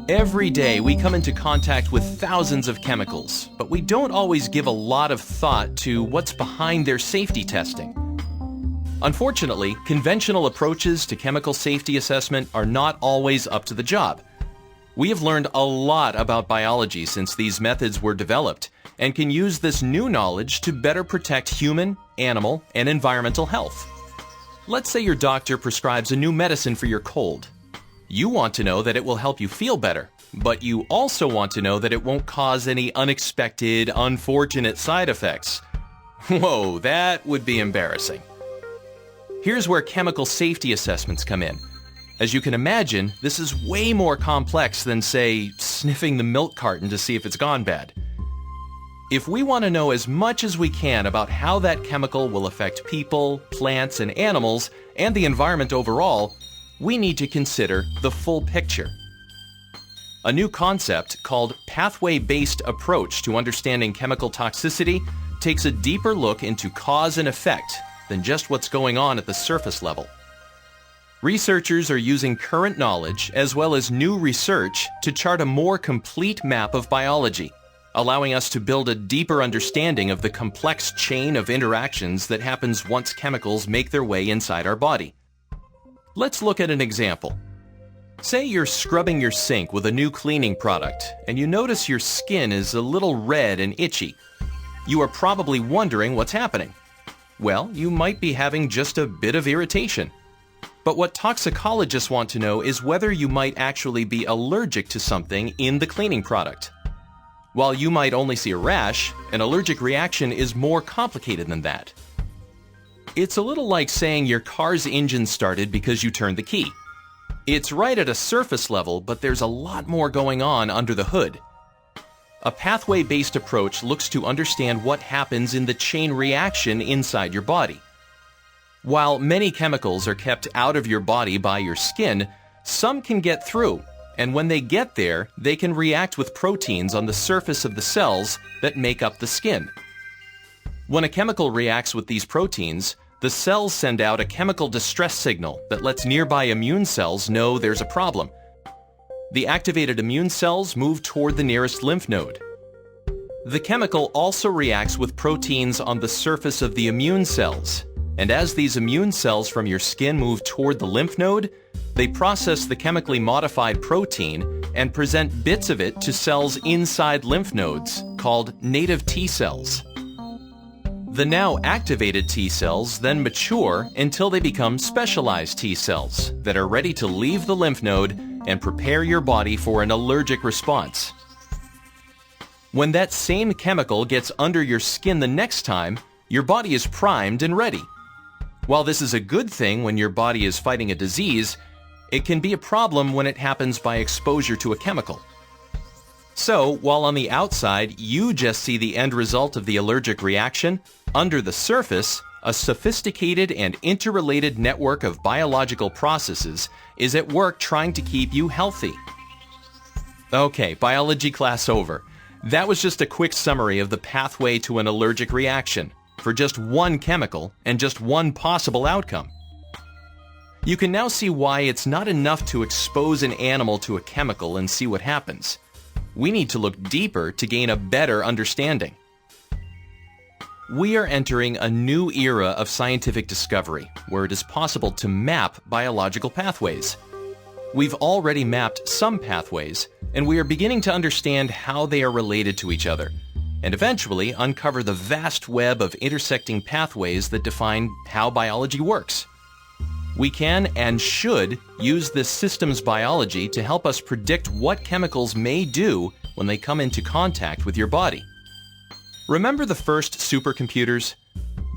Every day we come into contact with thousands of chemicals, but we don't always give a lot of thought to what's behind their safety testing. Unfortunately, conventional approaches to chemical safety assessment are not always up to the job. We have learned a lot about biology since these methods were developed, and can use this new knowledge to better protect human, animal, and environmental health. Let's say your doctor prescribes a new medicine for your cold. You want to know that it will help you feel better, but you also want to know that it won't cause any unexpected, unfortunate side effects. Whoa, that would be embarrassing. Here's where chemical safety assessments come in. As you can imagine, this is way more complex than, say, sniffing the milk carton to see if it's gone bad. If we want to know as much as we can about how that chemical will affect people, plants, and animals, and the environment overall, we need to consider the full picture. A new concept called Pathway-Based Approach to understanding chemical toxicity takes a deeper look into cause and effect than just what's going on at the surface level. Researchers are using current knowledge as well as new research to chart a more complete map of biology, allowing us to build a deeper understanding of the complex chain of interactions that happens once chemicals make their way inside our body. Let's look at an example. Say you're scrubbing your sink with a new cleaning product, and you notice your skin is a little red and itchy. You are probably wondering what's happening. Well, you might be having just a bit of irritation. But what toxicologists want to know is whether you might actually be allergic to something in the cleaning product. While you might only see a rash, an allergic reaction is more complicated than that. It's a little like saying your car's engine started because you turned the key. It's right at a surface level, but there's a lot more going on under the hood. A pathway-based approach looks to understand what happens in the chain reaction inside your body. While many chemicals are kept out of your body by your skin, some can get through, and when they get there, they can react with proteins on the surface of the cells that make up the skin. When a chemical reacts with these proteins, the cells send out a chemical distress signal that lets nearby immune cells know there's a problem. The activated immune cells move toward the nearest lymph node. The chemical also reacts with proteins on the surface of the immune cells, and as these immune cells from your skin move toward the lymph node, they process the chemically modified protein and present bits of it to cells inside lymph nodes, called native T cells. The now activated T cells then mature until they become specialized T cells that are ready to leave the lymph node and prepare your body for an allergic response. When that same chemical gets under your skin the next time, your body is primed and ready. While this is a good thing when your body is fighting a disease, it can be a problem when it happens by exposure to a chemical. So, while on the outside you just see the end result of the allergic reaction, under the surface, a sophisticated and interrelated network of biological processes is at work trying to keep you healthy. Okay, biology class over. That was just a quick summary of the pathway to an allergic reaction for just one chemical and just one possible outcome. You can now see why it's not enough to expose an animal to a chemical and see what happens. We need to look deeper to gain a better understanding. We are entering a new era of scientific discovery where it is possible to map biological pathways. We've already mapped some pathways, and we are beginning to understand how they are related to each other, and eventually uncover the vast web of intersecting pathways that define how biology works. We can and should use this systems biology to help us predict what chemicals may do when they come into contact with your body. Remember the first supercomputers?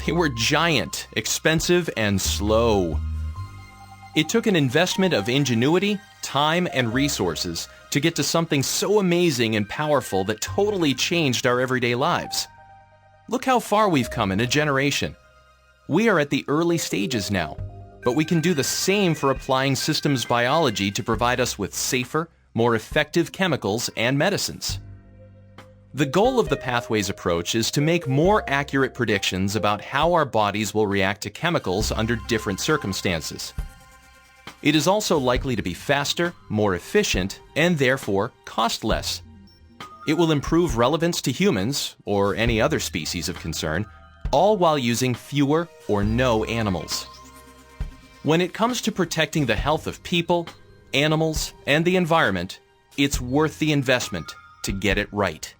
They were giant, expensive, and slow. It took an investment of ingenuity, time, and resources to get to something so amazing and powerful that totally changed our everyday lives. Look how far we've come in a generation. We are at the early stages now, but we can do the same for applying systems biology to provide us with safer, more effective chemicals and medicines. The goal of the Pathways approach is to make more accurate predictions about how our bodies will react to chemicals under different circumstances. It is also likely to be faster, more efficient, and therefore cost less. It will improve relevance to humans, or any other species of concern, all while using fewer or no animals. When it comes to protecting the health of people, animals, and the environment, it's worth the investment to get it right.